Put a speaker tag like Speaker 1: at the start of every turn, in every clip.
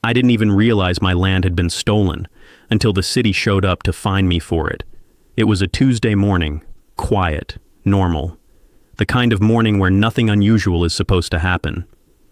Speaker 1: I didn't even realize my land had been stolen until the city showed up to fine me for it. It was a Tuesday morning, quiet, normal. The kind of morning where nothing unusual is supposed to happen.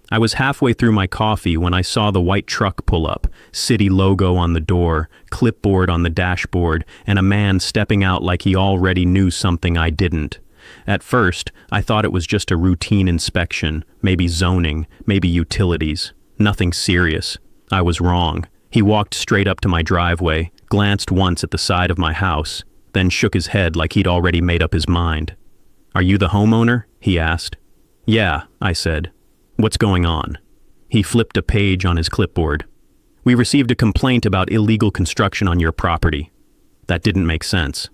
Speaker 1: I was halfway through my coffee when I saw the white truck pull up, city logo on the door, clipboard on the dashboard, and a man stepping out like he already knew something I didn't. At first, I thought it was just a routine inspection, maybe zoning, maybe utilities. Nothing serious. I was wrong. He walked straight up to my driveway, glanced once at the side of my house, then shook his head like he'd already made up his mind. "Are you the homeowner?" he asked. "Yeah," I said. "What's going on?" He flipped a page on his clipboard. "We received a complaint about illegal construction on your property." That didn't make sense.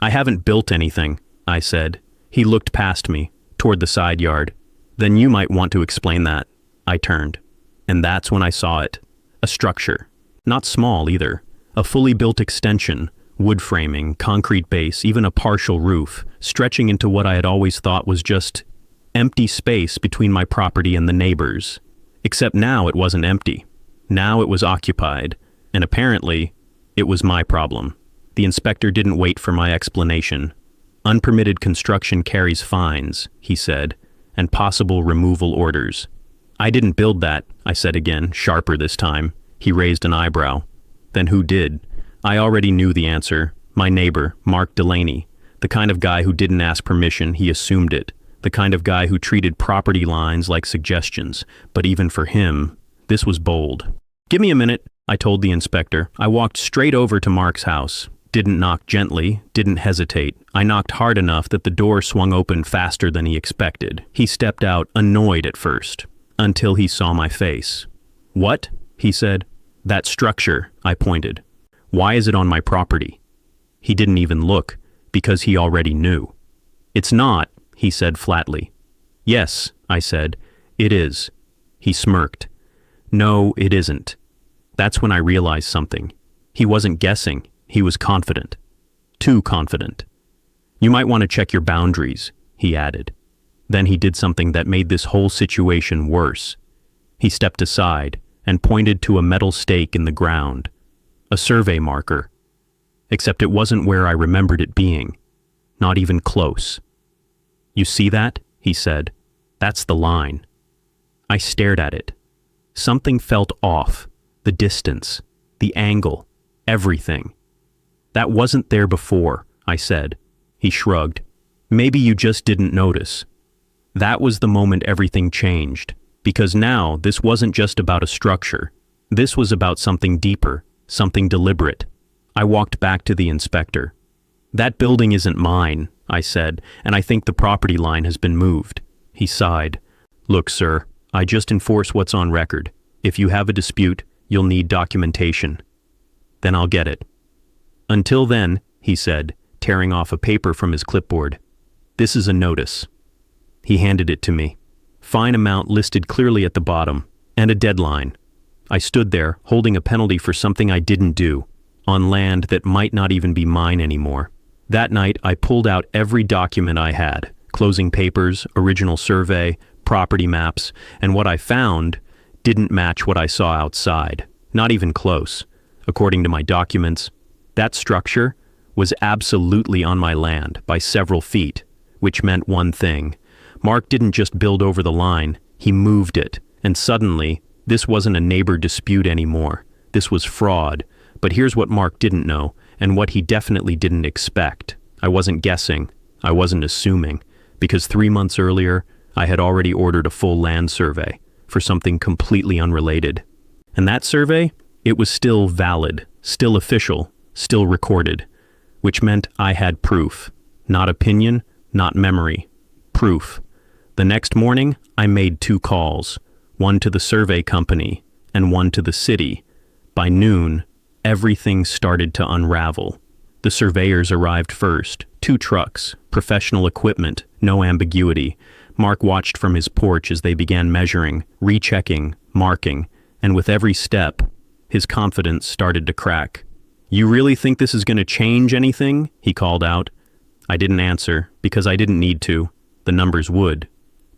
Speaker 1: "I haven't built anything," I said. He looked past me, toward the side yard. "Then you might want to explain that." I turned. And that's when I saw it. A structure. Not small either. A fully built extension, wood framing, concrete base, even a partial roof, stretching into what I had always thought was just empty space between my property and the neighbors. Except now it wasn't empty. Now it was occupied. And apparently, it was my problem. The inspector didn't wait for my explanation. "Unpermitted construction carries fines," he said, "and possible removal orders." "I didn't build that," I said again, sharper this time. He raised an eyebrow. "Then who did?" I already knew the answer. My neighbor, Mark Delaney. The kind of guy who didn't ask permission, he assumed it. The kind of guy who treated property lines like suggestions. But even for him, this was bold. "Give me a minute," I told the inspector. I walked straight over to Mark's house. Didn't knock gently, didn't hesitate. I knocked hard enough that the door swung open faster than he expected. He stepped out, annoyed at first, until he saw my face. "What?" he said. "That structure," I pointed. "Why is it on my property?" He didn't even look, because he already knew. "It's not," he said flatly. "Yes," I said, "it is." He smirked. "No, it isn't." That's when I realized something. He wasn't guessing. He was confident. Too confident. "You might want to check your boundaries," he added. Then he did something that made this whole situation worse. He stepped aside and pointed to a metal stake in the ground. A survey marker. Except it wasn't where I remembered it being. Not even close. "You see that?" he said. "That's the line." I stared at it. Something felt off. The distance. The angle. Everything. "That wasn't there before," I said. He shrugged. "Maybe you just didn't notice." That was the moment everything changed. Because now, this wasn't just about a structure. This was about something deeper, something deliberate. I walked back to the inspector. "That building isn't mine," I said, "and I think the property line has been moved." He sighed. "Look, sir, I just enforce what's on record. If you have a dispute, you'll need documentation." "Then I'll get it." "Until then," he said, tearing off a paper from his clipboard, "this is a notice." He handed it to me. Fine amount listed clearly at the bottom, and a deadline. I stood there, holding a penalty for something I didn't do, on land that might not even be mine anymore. That night, I pulled out every document I had, closing papers, original survey, property maps, and what I found didn't match what I saw outside, not even close. According to my documents, that structure was absolutely on my land by several feet, which meant one thing. Mark didn't just build over the line, he moved it, and suddenly, this wasn't a neighbor dispute anymore. This was fraud. But here's what Mark didn't know, and what he definitely didn't expect. I wasn't guessing. I wasn't assuming. Because 3 months earlier, I had already ordered a full land survey for something completely unrelated. And that survey? It was still valid, still official, still recorded. Which meant I had proof. Not opinion, not memory. Proof. The next morning, I made 2 calls. One to the survey company, and one to the city. By noon, everything started to unravel. The surveyors arrived first. 2 trucks, professional equipment, no ambiguity. Mark watched from his porch as they began measuring, rechecking, marking, and with every step, his confidence started to crack. "You really think this is going to change anything?" he called out. I didn't answer, because I didn't need to. The numbers would.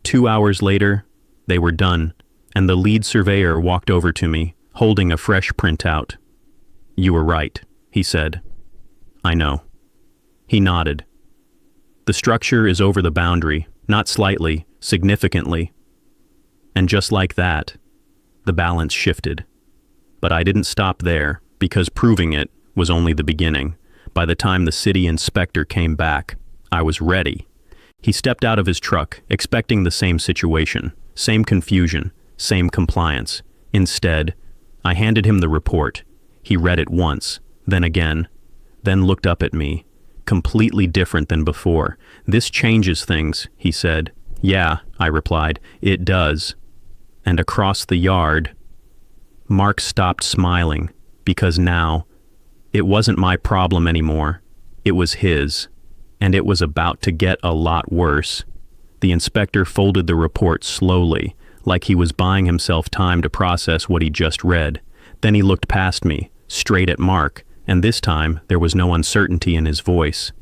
Speaker 1: 2 hours later, they were done, and the lead surveyor walked over to me, holding a fresh printout. "You were right," he said. "I know." He nodded. "The structure is over the boundary, not slightly, significantly." And just like that, the balance shifted. But I didn't stop there, because proving it was only the beginning. By the time the city inspector came back, I was ready. He stepped out of his truck, expecting the same situation, same confusion, same compliance. Instead, I handed him the report. He read it once, then again, then looked up at me, completely different than before. "This changes things," he said. "Yeah," I replied, "it does." And across the yard, Mark stopped smiling, because now, it wasn't my problem anymore. It was his, and it was about to get a lot worse. The inspector folded the report slowly, like he was buying himself time to process what he just read. Then he looked past me, straight at Mark, and this time there was no uncertainty in his voice.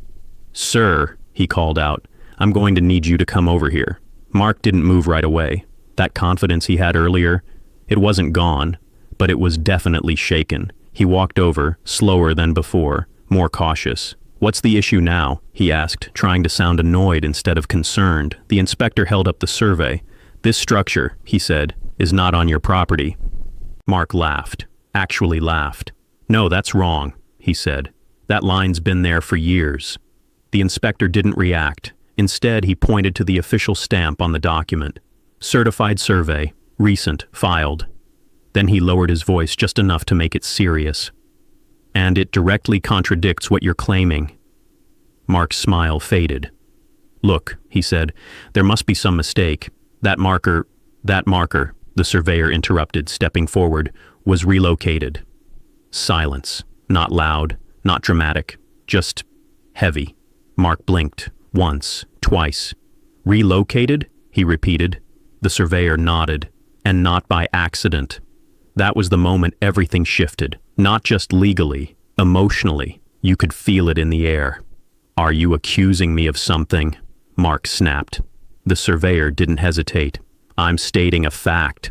Speaker 1: "Sir," he called out, "I'm going to need you to come over here." Mark didn't move right away. That confidence he had earlier, it wasn't gone, but it was definitely shaken. He walked over, slower than before, more cautious. "What's the issue now?" he asked, trying to sound annoyed instead of concerned. The inspector held up the survey. "This structure," he said, "is not on your property." Mark laughed, actually laughed. "No, that's wrong," he said. "That line's been there for years." The inspector didn't react. Instead, he pointed to the official stamp on the document. "Certified survey, recent, filed." Then he lowered his voice just enough to make it serious. "And it directly contradicts what you're claiming." Mark's smile faded. "Look," he said, "there must be some mistake. That marker, the surveyor interrupted, stepping forward, was relocated." Silence. Not loud, not dramatic, just heavy. Mark blinked, once, twice. "Relocated?" he repeated. The surveyor nodded, and not by accident. That was the moment everything shifted, not just legally, emotionally. You could feel it in the air. "Are you accusing me of something?" Mark snapped. The surveyor didn't hesitate. "I'm stating a fact."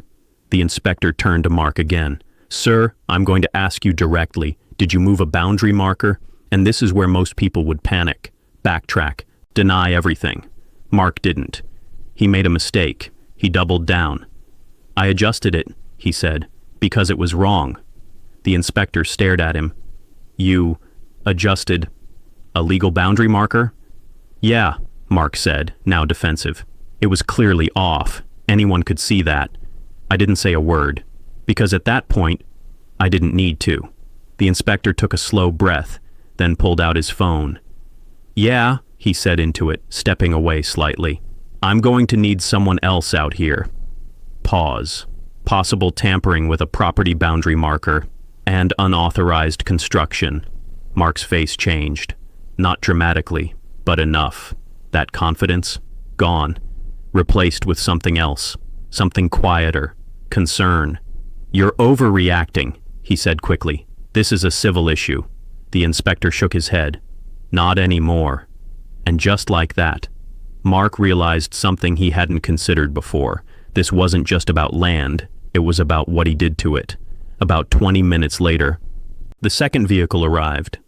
Speaker 1: The inspector turned to Mark again. "Sir, I'm going to ask you directly. Did you move a boundary marker?" And this is where most people would panic, backtrack, deny everything. Mark didn't. He made a mistake. He doubled down. "I adjusted it," he said, "because it was wrong." The inspector stared at him. "You adjusted a legal boundary marker?" "Yeah," Mark said, now defensive. "It was clearly off. Anyone could see that." I didn't say a word, because at that point, I didn't need to. The inspector took a slow breath, then pulled out his phone. "Yeah," he said into it, stepping away slightly. "I'm going to need someone else out here." Pause. Possible tampering with a property boundary marker and unauthorized construction. Mark's face changed. Not dramatically, but enough. That confidence, gone. Replaced with something else. Something quieter. Concern. "You're overreacting," he said quickly. "This is a civil issue." The inspector shook his head. "Not anymore." And just like that, Mark realized something he hadn't considered before. This wasn't just about land, it was about what he did to it. About 20 minutes later, the second vehicle arrived.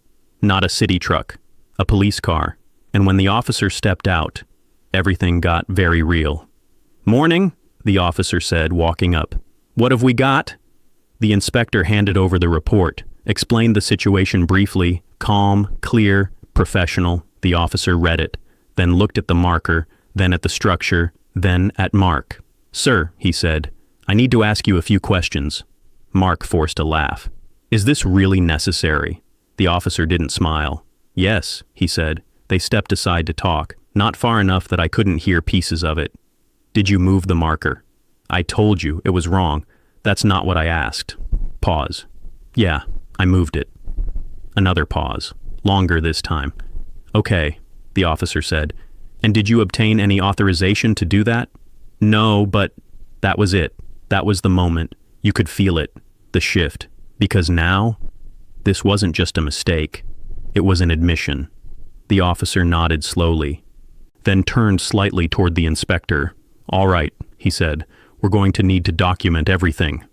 Speaker 1: Not a city truck, a police car. And when the officer stepped out, everything got very real. "Morning," the officer said, walking up. "What have we got?" The inspector handed over the report, explained the situation briefly, calm, clear, professional. The officer read it, then looked at the marker, then at the structure, then at Mark. "Sir," he said, "I need to ask you a few questions." Mark forced a laugh. "Is this really necessary?" The officer didn't smile. "Yes," he said. They stepped aside to talk, not far enough that I couldn't hear pieces of it. "Did you move the marker?" "I told you, it was wrong. That's not what I asked." Pause. "Yeah, I moved it." Another pause, longer this time. "Okay," the officer said. "And did you obtain any authorization to do that?" "No, but..." That was it. That was the moment. You could feel it, the shift. Because now, this wasn't just a mistake. It was an admission. The officer nodded slowly, then turned slightly toward the inspector. "All right," he said. "We're going to need to document everything."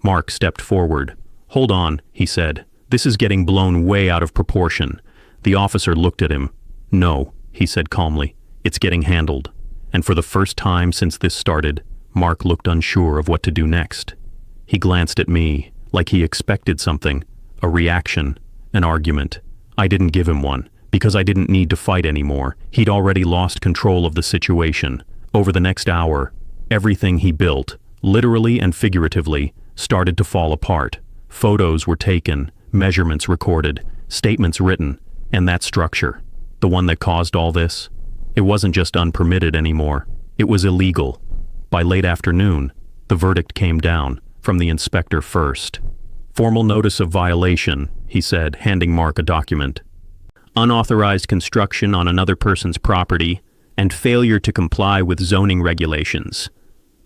Speaker 1: Mark stepped forward. "Hold on," he said. "This is getting blown way out of proportion." The officer looked at him. "No," he said calmly. "It's getting handled." And for the first time since this started, Mark looked unsure of what to do next. He glanced at me, like he expected something, a reaction, an argument. I didn't give him one, because I didn't need to fight anymore. He'd already lost control of the situation. Over the next hour, everything he built, literally and figuratively, started to fall apart. Photos were taken, measurements recorded, statements written, and that structure, the one that caused all this, it wasn't just unpermitted anymore. It was illegal. By late afternoon, the verdict came down, from the inspector first. "Formal notice of violation," he said, handing Mark a document. "Unauthorized construction on another person's property, and failure to comply with zoning regulations."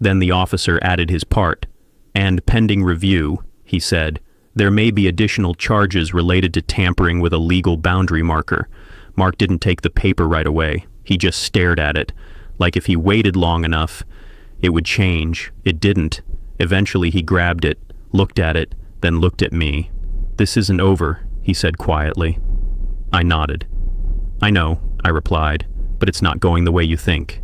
Speaker 1: Then the officer added his part. "And pending review," he said, "there may be additional charges related to tampering with a legal boundary marker." Mark didn't take the paper right away. He just stared at it, like if he waited long enough, it would change. It didn't. Eventually he grabbed it, looked at it, then looked at me. "This isn't over," he said quietly. I nodded. "I know," I replied, "but it's not going the way you think."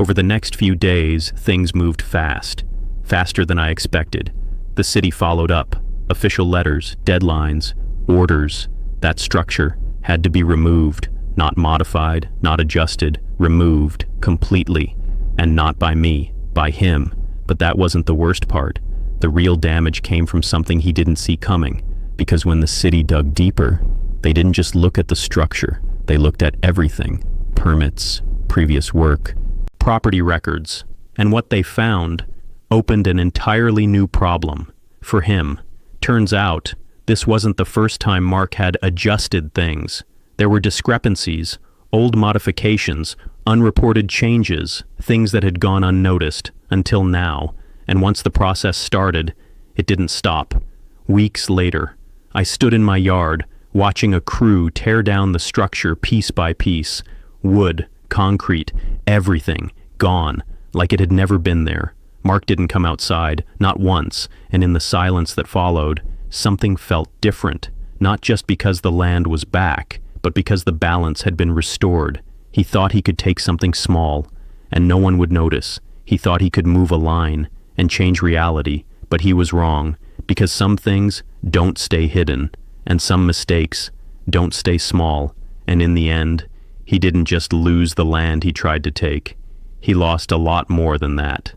Speaker 1: Over the next few days, things moved fast, faster than I expected. The city followed up. Official letters, deadlines, orders. That structure had to be removed, not modified, not adjusted, removed completely. And not by me, by him. But that wasn't the worst part. The real damage came from something he didn't see coming. Because when the city dug deeper, they didn't just look at the structure. They looked at everything. Permits, previous work, property records. And what they found opened an entirely new problem for him. Turns out, this wasn't the first time Mark had adjusted things. There were discrepancies, old modifications, unreported changes, things that had gone unnoticed until now. And once the process started, it didn't stop. Weeks later, I stood in my yard, watching a crew tear down the structure piece by piece. Wood, concrete, everything, gone, like it had never been there. Mark didn't come outside, not once, and in the silence that followed, something felt different, not just because the land was back, but because the balance had been restored. He thought he could take something small, and no one would notice. He thought he could move a line and change reality, but he was wrong, because some things don't stay hidden, and some mistakes don't stay small, and in the end, he didn't just lose the land he tried to take. He lost a lot more than that.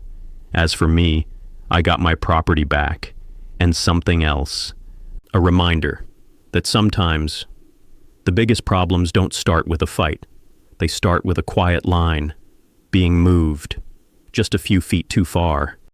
Speaker 1: As for me, I got my property back, and something else. A reminder that sometimes the biggest problems don't start with a fight. They start with a quiet line, being moved, just a few feet too far.